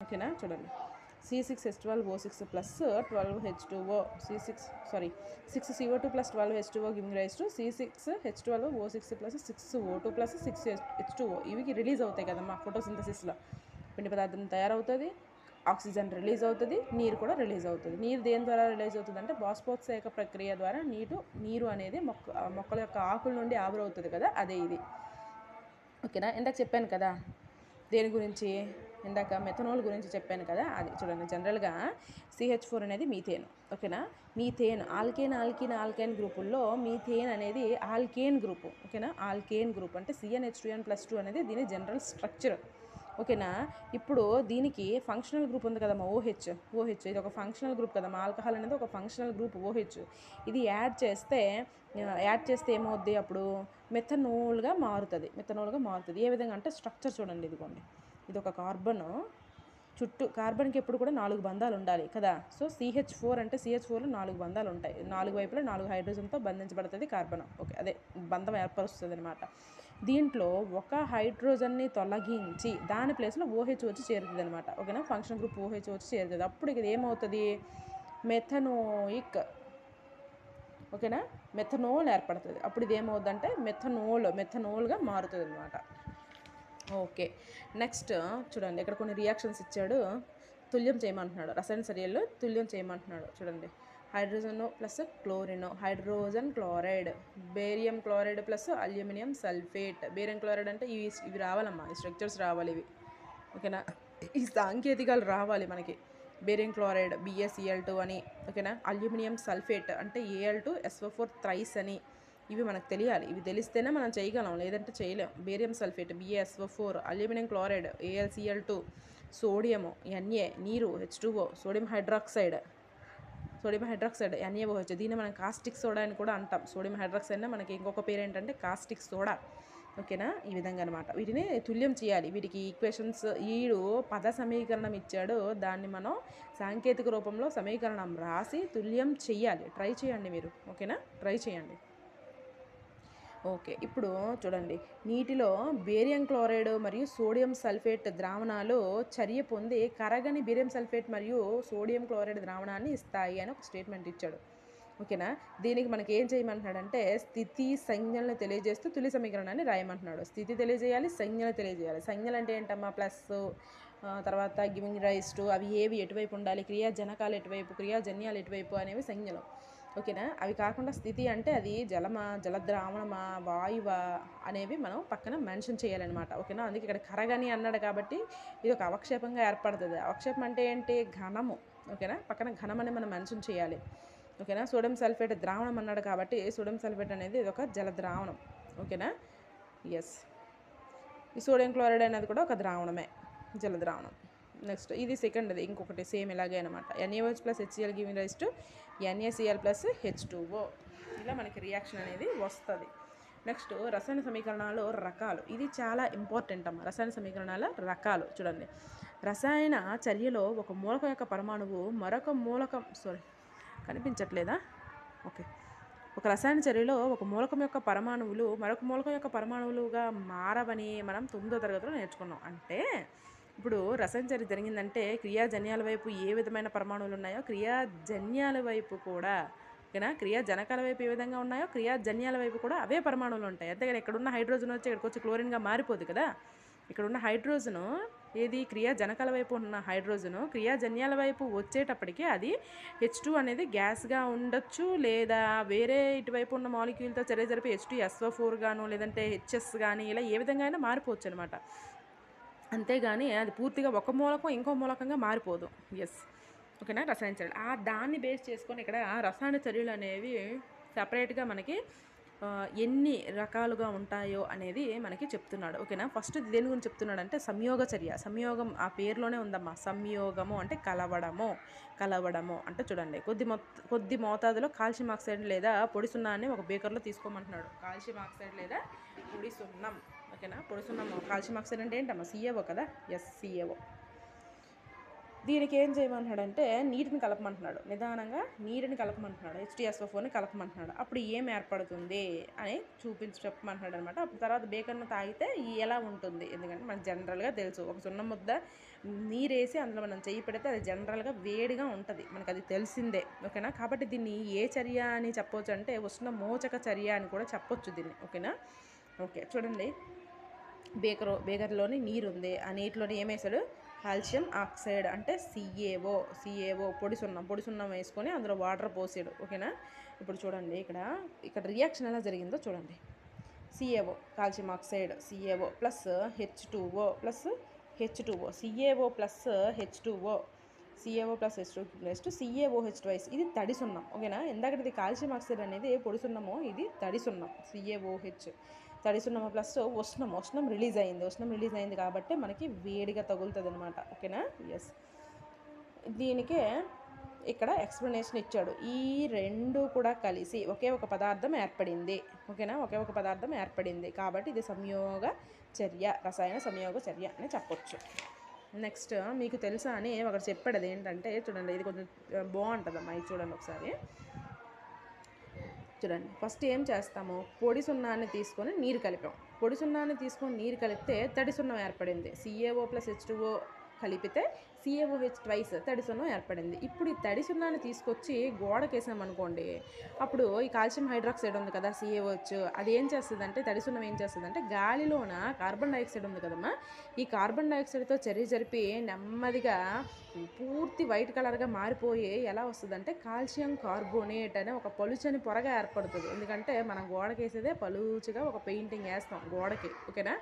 ఓకేనా. చూడండి C6H12O6 plus 12H2O six CO2 plus 12H2O giving rise to C6H12O6 plus 6O2 plus 6H2O. ఇవి release అవుతాయి కదమ్మా ఫోటోసింథసిస్లో. పిండి పదార్థం తయారవుతుంది, ఆక్సిజన్ రిలీజ్ అవుతుంది, నీరు కూడా రిలీజ్ అవుతుంది. నీరు దేని ద్వారా రిలీజ్ అవుతుంది అంటే బాష్పోత్సేక ప్రక్రియ ద్వారా నీరు అనేది మొక్కల యొక్క ఆకుల నుండి ఆవిరవుతుంది కదా, అదే ఇది. ఓకేనా. ఇందాక చెప్పాను కదా దేని గురించి, ఇందాక మెథనాల్ గురించి చెప్పాను కదా, అది చూడండి. జనరల్గా CH4 అనేది మీథేన్. ఓకేనా. మీథేన్ ఆల్కేన్ గ్రూపుల్లో మీథేన్ అనేది ఆల్కేన్ గ్రూపు. ఓకేనా. ఆల్కేన్ గ్రూప్ అంటే CnH2n+2 అనేది దీని జనరల్ స్ట్రక్చర్. ఓకేనా. ఇప్పుడు దీనికి ఫంక్షనల్ గ్రూప్ ఉంది కదమ్మా, ఓహెచ్ ఇది ఒక ఫంక్షనల్ గ్రూప్ కదమ్మా. ఆల్కహాల్ అనేది ఒక ఫంక్షనల్ గ్రూప్ ఓహెచ్. ఇది యాడ్ చేస్తే ఏమవుద్ది, అప్పుడు మెథనోల్గా మారుతుంది. ఏ విధంగా అంటే స్ట్రక్చర్ చూడండి, ఇదిగోండి. ఇది ఒక కార్బన్, చుట్టూ కార్బన్కి ఎప్పుడు కూడా 4 బంధాలు ఉండాలి కదా. సో CH4 అంటే CH4లో 4 బంధాలు ఉంటాయి. 4 వైపులా 4 హైడ్రోజన్తో బంధించబడుతుంది కార్బన్. ఓకే, అదే బంధం ఏర్పరుస్తుంది అనమాట. దీంట్లో ఒక హైడ్రోజన్ని తొలగించి దాని ప్లేస్లో OH వచ్చి చేరుతుంది అనమాట. ఓకేనా. ఫంక్షన్ గ్రూప్ OH వచ్చి చేరుతుంది. అప్పుడు ఇది ఏమవుతుంది, మెథనోయిక్. ఓకేనా. మెథనోల్ ఏర్పడుతుంది. అప్పుడు ఇది ఏమవుతుందంటే మెథనోల్గా మారుతుంది అనమాట. ఓకే. నెక్స్ట్ చూడండి, ఇక్కడ కొన్ని రియాక్షన్స్ ఇచ్చాడు. తుల్యం చేయమంటున్నాడు, రసాయన చర్యల్లో తుల్యం చేయమంటున్నాడు. చూడండి, hydrogen plus chlorine, hydrogen chloride, barium chloride plus aluminium sulphate. Barium chloride అంటే ఇవి రావాలమ్మా, ఈ స్ట్రక్చర్స్ రావాలి ఇవి. ఓకేనా. ఈ సాంకేతికాలు రావాలి మనకి. బేరియం క్లోరైడ్ BaCl2 అని. ఓకేనా. అల్యూమినియం సల్ఫేట్ అంటే Al2SO4 థ్రైస్ అని. ఇవి మనకు తెలియాలి. ఇవి తెలిస్తేనే మనం చేయగలం, లేదంటే చేయలేం. Barium sulphate BaSO4, aluminium chloride AlCl2, sodium Na, నీరు H2O, సోడియం హైడ్రాక్సైడ్ NaOH. దీన్ని మనం కాస్టిక్ సోడా అని కూడా అంటాం. సోడియం హైడ్రాక్సైడ్ మనకి ఇంకొక పేరు ఏంటంటే కాస్టిక్ సోడా. ఓకేనా. ఈ విధంగా అనమాట వీటిని తుల్యం చేయాలి. వీటికి ఈక్వేషన్స్ పద సమీకరణం ఇచ్చాడు, దాన్ని మనం సాంకేతిక రూపంలో సమీకరణం రాసి తుల్యం చెయ్యాలి. ట్రై చేయండి మీరు. ఓకేనా, ట్రై చేయండి. ఓకే. ఇప్పుడు చూడండి, నీటిలో బేరియం క్లోరైడ్ మరియు సోడియం సల్ఫేట్ ద్రావణాలు చర్య పొంది కరగని బేరియం సల్ఫేట్ మరియు సోడియం క్లోరైడ్ ద్రావణాన్ని ఇస్తాయి అని ఒక స్టేట్మెంట్ ఇచ్చాడు. ఓకేనా. దీనికి మనకి ఏం చేయమంటున్నాడంటే స్థితి సంజ్ఞలను తెలియజేస్తూ తులి సమీకరణాన్ని రాయమంటున్నాడు. స్థితి తెలియజేయాలి, సంజ్ఞలు తెలియజేయాలి. సంజ్ఞలు అంటే ఏంటమ్మా, ప్లస్, తర్వాత గివింగ్ రైస్ టు, అవి ఏవి ఎటువైపు ఉండాలి, క్రియాజనకాలు ఎటువైపు, క్రియాజన్యాలు ఎటువైపు అనేవి సంజ్ఞలు. ఓకేనా. అవి కాకుండా స్థితి అంటే అది జలమా, జలద్రావణమా, వాయువా అనేవి మనం పక్కన మెన్షన్ చేయాలన్నమాట. ఓకేనా. అందుకే ఇక్కడ కరగని అన్నాడు కాబట్టి ఇది ఒక అవక్షేపంగా ఏర్పడుతుంది. అవక్షేపం అంటే ఏంటి, ఘనము. ఓకేనా. పక్కన ఘనం అని మనం మెన్షన్ చేయాలి. ఓకేనా. సోడియం సల్ఫేట్ ద్రావణం అన్నాడు కాబట్టి సోడియం సల్ఫేట్ అనేది ఇది ఒక జల ద్రావణం. ఓకేనా. ఎస్. ఈ సోడియం క్లోరైడ్ అనేది కూడా ఒక ద్రావణమే, జల ద్రావణం. నెక్స్ట్ ఇది సెకండ్ది, ఇంకొకటి సేమ్ ఇలాగే అనమాట. NaOH plus HCl giving rise to NaCl plus H2O. ఇలా మనకి రియాక్షన్ అనేది వస్తుంది. నెక్స్ట్ రసాయన సమీకరణాలు రకాలు. ఇది చాలా ఇంపార్టెంట్ అమ్మ. రసాయన సమీకరణాల రకాలు చూడండి. రసాయన చర్యలో ఒక మూలకం యొక్క పరమాణువు మరొక మూలకం కనిపించట్లేదా, ఓకే. ఒక రసాయన చర్యలో ఒక మూలకం యొక్క పరమాణువులు మరొక మూలకం యొక్క పరమాణువులుగా మారవని మనం 9వ తరగతిలో నేర్చుకున్నాం. అంటే ఇప్పుడు రసాయన చర్య జరిగిందంటే క్రియాజన్యాల వైపు ఏ విధమైన పరమాణువులు ఉన్నాయో క్రియాజన్యాల వైపు కూడా, ఓకేనా, క్రియాజనకాల వైపు ఏ విధంగా ఉన్నాయో క్రియాజన్యాల వైపు కూడా అవే పరమాణువులు ఉంటాయి. అంతేగాని ఇక్కడున్న హైడ్రోజన్ వచ్చి ఇక్కడికి వచ్చి క్లోరిన్గా మారిపోదు కదా. ఇక్కడున్న హైడ్రోజను ఏది, క్రియాజనకాల వైపు ఉన్న హైడ్రోజను క్రియాజన్యాల వైపు వచ్చేటప్పటికి అది H2 అనేది గ్యాస్గా ఉండొచ్చు, లేదా వేరే ఇటువైపు ఉన్న మాలిక్యూల్తో చర్య జరిపి H2SO4 గాను, లేదంటే HS కానీ, ఇలా ఏ విధంగా అయినా మారిపోవచ్చు అనమాట. అంతేగాని అది పూర్తిగా ఒక మూలకం ఇంకో మూలకంగా మారిపోదు. ఎస్. ఓకేనా. రసాయన చర్యలు దాన్ని బేస్ చేసుకొని ఇక్కడ రసాయన చర్యలు అనేవి సపరేట్గా మనకి ఎన్ని రకాలుగా ఉంటాయో అనేది మనకి చెప్తున్నాడు. ఓకేనా. ఫస్ట్ దేని గురించి చెప్తున్నాడు అంటే సంయోగ చర్య. సంయోగం ఆ పేరులోనే ఉందమ్మా. సంయోగము అంటే కలవడము అంటే చూడండి, కొద్ది మోతాదులో కాల్షియం ఆక్సైడ్ లేదా పొడి సున్నాన్ని ఒక బేకర్లో తీసుకోమంటున్నాడు. కాల్షియం ఆక్సైడ్ లేదా పొడి సున్నం. ఓకేనా. పొడి సున్నం, కాల్షియం ఆక్సైడ్ అంటే ఏంటమ్మా, CaO కదా. Yes, CaO. దీనికి ఏం చేయమంటున్నాడంటే నీటిని కలపమంటున్నాడు, నిదానంగా నీటిని కలపమంటున్నాడు, H2SO4ని కలపమంటున్నాడు. అప్పుడు ఏం ఏర్పడుతుంది అని చెప్పమంటున్నాడు అనమాట. అప్పుడు తర్వాత బేకన్ను తాగితే ఎలా ఉంటుంది, ఎందుకంటే మనకు జనరల్గా తెలుసు ఒక సున్నం ముద్ద నీరేసి అందులో మనం చెయ్యి పెడితే అది జనరల్గా వేడిగా ఉంటుంది, మనకు అది తెలిసిందే. ఓకేనా, కాబట్టి దీన్ని ఏ చర్య అని చెప్పవచ్చు అంటే ఉష్ణ మోచక చర్య అని కూడా చెప్పొచ్చు దీన్ని. ఓకేనా, ఓకే చూడండి, బేకర్లోని నీరు ఉంది, ఆ నీటిలోని ఏమేసాడు, కాల్షియం ఆక్సైడ్ అంటే సిఏఓ పొడి సున్నం వేసుకొని అందులో వాటర్ పోసాడు. ఓకేనా, ఇప్పుడు చూడండి ఇక్కడ రియాక్షన్ ఎలా జరిగిందో చూడండి. CaO calcium oxide CaO plus H2O CaO plus H2O CaOH2 ఇది తడి సున్నం. ఓకేనా, ఇందాకటి కాల్షియం ఆక్సైడ్ అనేది పొడి సున్నము, ఇది తడి సున్నం CaOH తడి సున్నము ప్లస్ ఉష్ణం రిలీజ్ అయింది కాబట్టి మనకి వేడిగా తగులుతుంది అనమాట. ఓకేనా, ఎస్, దీనికే ఇక్కడ ఎక్స్ప్లెనేషన్ ఇచ్చాడు. ఈ రెండు కూడా కలిసి ఒకే ఒక పదార్థం ఏర్పడింది. ఓకేనా, ఒకే ఒక పదార్థం ఏర్పడింది కాబట్టి ఇది రసాయన సంయోగ చర్య అని చెప్పొచ్చు. నెక్స్ట్ మీకు తెలుసా అని ఒకటి చెప్పాడు, అది ఏంటంటే చూడండి, ఇది కొంచెం బాగుంటుందమ్మా, ఇది చూడండి ఒకసారి. చూడండి, ఫస్ట్ ఏం చేస్తాము, పొడి సున్నాన్ని తీసుకొని నీరు కలిపాం. పొడి సున్నాన్ని తీసుకొని నీరు కలిపితే తడి సున్నం ఏర్పడింది. CaO + H2O కలిపితే CaOH2 తడి సున్నం ఏర్పడింది. ఇప్పుడు ఈ తడి సున్నాన్ని తీసుకొచ్చి గోడకేసామనుకోండి, అప్పుడు ఈ కాల్షియం హైడ్రాక్సైడ్ ఉంది కదా CaOH, అది ఏం చేస్తుందంటే, తడి సున్నం ఏం చేస్తుందంటే గాలిలోన కార్బన్ డైఆక్సైడ్ ఉంది కదమ్మా, ఈ కార్బన్ డైఆక్సైడ్తో చర్య జరిపి నెమ్మదిగా పూర్తి వైట్ కలర్గా మారిపోయి ఎలా వస్తుందంటే కాల్షియం కార్బోనేట్ అనే ఒక పలుచని పొరగా ఏర్పడుతుంది. ఎందుకంటే మనం గోడకేసేదే పలుచుగా ఒక పెయింటింగ్ వేస్తాం గోడకి. ఓకేనా,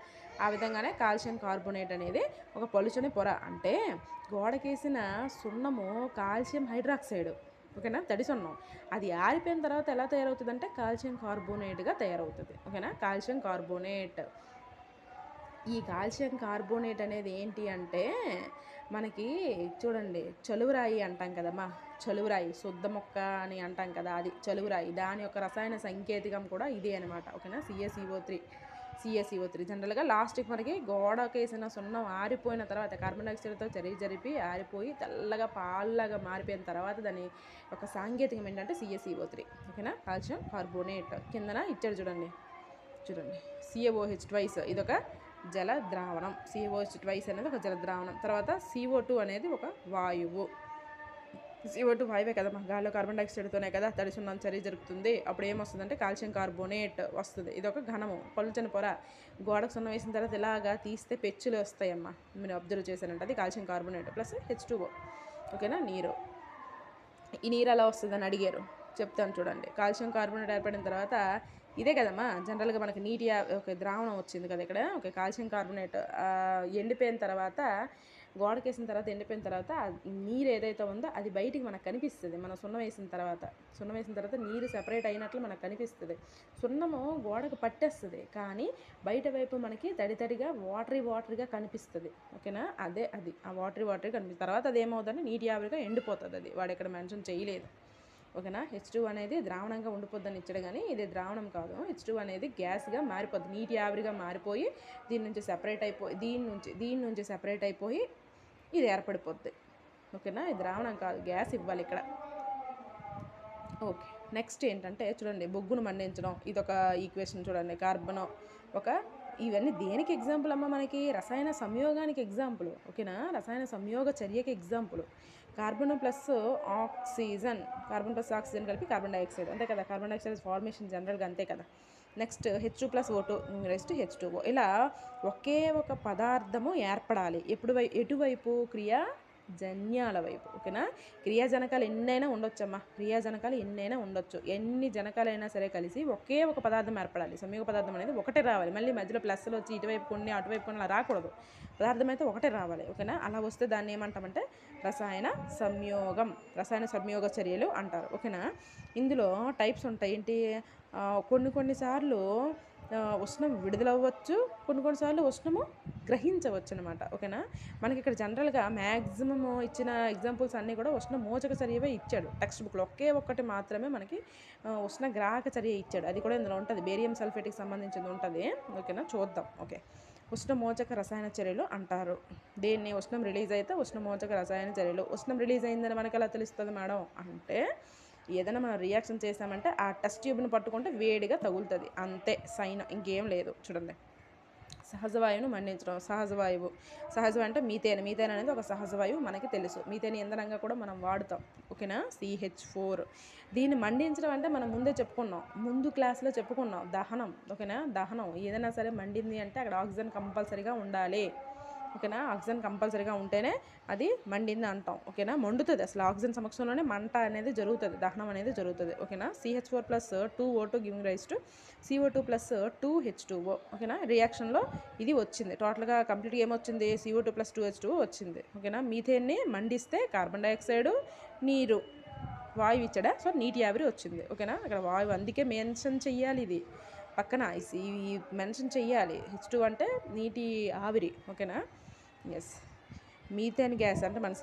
ఆ విధంగానే కాల్షియం కార్బోనేట్ అనేది ఒక పలుచని పొర, అంటే గోడకేసిన సున్నము కాల్షియం హైడ్రాక్సైడ్. ఓకేనా, తడి సున్నం అది ఆరిపోయిన తర్వాత ఎలా తయారవుతుంది అంటే కాల్షియం కార్బోనేట్గా తయారవుతుంది. ఓకేనా, కాల్షియం కార్బోనేట్. ఈ కాల్షియం కార్బోనేట్ అనేది ఏంటి అంటే మనకి చూడండి, చలువరాయి అంటాం కదమ్మా, చలువరాయి శుద్ధ మొక్క అని అంటాం కదా, అది చలువరాయి, దాని యొక్క రసాయన సంకేతికం కూడా ఇదే అనమాట. ఓకేనా, CaCO3 జనరల్గా లాస్ట్కి మనకి గోడకేసిన సున్నం ఆరిపోయిన తర్వాత కార్బన్ డైఆక్సైడ్తో చర్య జరిపి ఆరిపోయి తెల్లగా పాల్లాగా మారిపోయిన తర్వాత దాని ఒక సాంకేతికం ఏంటంటే CaCO3. ఓకేనా, కాల్షియం కార్బోనేట్. కిందన ఇచ్చాడు చూడండి CaOH2 ఇదొక జల ద్రావణం. CaOH2 అనేది ఒక జల ద్రావణం. తర్వాత CO2 అనేది ఒక వాయువు. CO2 వాయువే కదమ్మా, గాలిలో కార్బన్ డైఆక్సైడ్తోనే కదా తడి సున్నం చర్య జరుగుతుంది. అప్పుడు ఏమొస్తుందంటే కాల్షియం కార్బోనేట్ వస్తుంది. ఇది ఒక ఘనము, పలుచని పొర. గోడకు సున్నం వేసిన తర్వాత ఇలాగా తీస్తే పెచ్చులు వస్తాయమ్మా, మీరు అబ్జర్వ్ చేశారంటే అది కాల్షియం కార్బోనేట్ ప్లస్ H2O. ఓకేనా, నీరు. ఈ నీరు ఎలా వస్తుందని అడిగారు, చెప్తాను చూడండి. కాల్షియం కార్బోనేట్ ఏర్పడిన తర్వాత ఇదే కదమ్మా, జనరల్గా మనకి నీటి ఒక ద్రావణం వచ్చింది కదా ఇక్కడ. ఓకే, కాల్షియం కార్బోనేట్ ఎండిపోయిన తర్వాత గోడకేసిన తర్వాత ఎండిపోయిన తర్వాత నీరు ఏదైతే ఉందో అది బయటికి మనకు కనిపిస్తుంది. మనం సున్నం వేసిన తర్వాత నీరు సెపరేట్ అయినట్లు మనకు కనిపిస్తుంది. సున్నము గోడకు పట్టేస్తుంది, కానీ బయట వైపు మనకి తడిగా వాటరీగా కనిపిస్తుంది. ఓకేనా, అది ఆ వాటరీగా కనిపిస్తుంది. తర్వాత అది ఏమవుతుందంటే నీటి ఆవిరిగా ఎండిపోతుంది. అది వాడు ఇక్కడ మెన్షన్ చేయలేదు. ఓకేనా, H2 అనేది ద్రావణంగా ఉండిపోద్దని ఇచ్చాడు, కానీ ఇది ద్రావణం కాదు. H2 అనేది గ్యాస్గా మారిపోద్ది, నీటి ఆవిరిగా మారిపోయి దీని నుంచి సెపరేట్ అయిపోయి ఇది ఏర్పడిపోద్ది. ఓకేనా, ఇది ద్రావణం కాదు, గ్యాస్ ఇవ్వాలి ఇక్కడ. ఓకే, నెక్స్ట్ ఏంటంటే చూడండి, బొగ్గును మండించడం, ఇదొక ఈక్వేషన్ చూడండి. కార్బన్ ఇవన్నీ దేనికి ఎగ్జాంపుల్ అమ్మ, మనకి రసాయన సంయోగానికి ఎగ్జాంపుల్. ఓకేనా, రసాయన సంయోగ చర్యకి ఎగ్జాంపుల్. కార్బన్ ప్లస్ ఆక్సిజన్ కలిపి కార్బన్ డైఆక్సైడ్, అంతే కదా. కార్బన్ డైఆక్సైడ్ ఫార్మేషన్ జనరల్గా అంతే కదా. Next H2+O2 H2O. ఇలా ఒకే ఒక పదార్థము ఏర్పడాలి ఎటువైపు, క్రియాజన్యాల వైపు. ఓకేనా, క్రియాజనకాలు ఎన్నైనా ఉండొచ్చమ్మా, ఎన్ని జనకాలైనా సరే కలిసి ఒకే ఒక పదార్థం ఏర్పడాలి. సంయోగ పదార్థం అనేది ఒకటే రావాలి, మళ్ళీ మధ్యలో ప్లస్లు వచ్చి ఇటువైపు కొన్ని అటువైపు కొన్ని అలా రాకూడదు. పదార్థం అయితే ఒకటే రావాలి. ఓకేనా, అలా వస్తే దాన్ని ఏమంటామంటే రసాయన సంయోగ చర్యలు అంటారు. ఓకేనా, ఇందులో టైప్స్ ఉంటాయి. ఏంటి, కొన్నిసార్లు ఉష్ణం విడుదలవ్వచ్చు, కొన్నిసార్లు ఉష్ణము గ్రహించవచ్చు అనమాట. ఓకేనా, మనకి ఇక్కడ జనరల్గా మ్యాక్సిమము ఇచ్చిన ఎగ్జాంపుల్స్ అన్నీ కూడా ఉష్ణ మోచక చర్యవే ఇచ్చాడు టెక్స్ట్ బుక్లో. ఒక్కటి మాత్రమే మనకి ఉష్ణ గ్రాహక చర్య ఇచ్చాడు, అది కూడా ఇందులో ఉంటుంది. బేరియం సల్ఫేట్కి సంబంధించింది ఉంటుంది. ఓకేనా, చూద్దాం. ఓకే, ఉష్ణమోచక రసాయన చర్యలు అంటారు. దీన్ని ఉష్ణం రిలీజ్ అయితే ఉష్ణమోచక రసాయన చర్యలు. ఉష్ణం రిలీజ్ అయిందని మనకు ఎలా తెలుస్తుంది మేడం అంటే, ఏదైనా మనం రియాక్షన్ చేసామంటే ఆ టెస్ట్ ట్యూబ్ని పట్టుకుంటే వేడిగా తగులుతుంది, అంతే సైన్, ఇంకేం లేదు. చూడండి, సహజ వాయువును మండించడం. సహజ అంటే మీథేన్ అనేది ఒక సహజ వాయువు, మనకి తెలుసు. మీథేన్ ఇంధనంగా కూడా మనం వాడుతాం, ఓకేనా. CH4. దీన్ని మండించడం అంటే మనం ముందే చెప్పుకున్నాం, ముందు క్లాస్లో చెప్పుకున్నాం, దహనం, ఓకేనా. దహనం ఏదైనా సరే మండింది అంటే అక్కడ ఆక్సిజన్ కంపల్సరీగా ఉండాలి, ఓకేనా. ఆక్సిజన్ కంపల్సరీగా ఉంటేనే అది మండింది అంటాం, ఓకేనా. మండుతుంది, అసలు ఆక్సిజన్ సమక్షంలోనే మంట అనేది జరుగుతుంది, దహనం అనేది జరుగుతుంది, ఓకేనా. CH4+2O2 giving rise to CO2+2H2O, ఓకేనా. రియాక్షన్లో ఇది వచ్చింది, టోటల్గా కంప్లీట్గా ఏమొచ్చింది, CO2+2H2O వచ్చింది, ఓకేనా. మీథేన్ని మండిస్తే కార్బన్ డైఆక్సైడ్, నీరు, వాయువు ఇచ్చాడా, సో నీటి ఆవిరి వచ్చింది, ఓకేనా. అక్కడ వాయువు, అందుకే మెన్షన్ చెయ్యాలి, ఇది పక్కన మెన్షన్ చెయ్యాలి. H2 అంటే నీటి ఆవిరి, ఓకేనా. ఎస్, మీథేన్ గ్యాస్ అంటే మన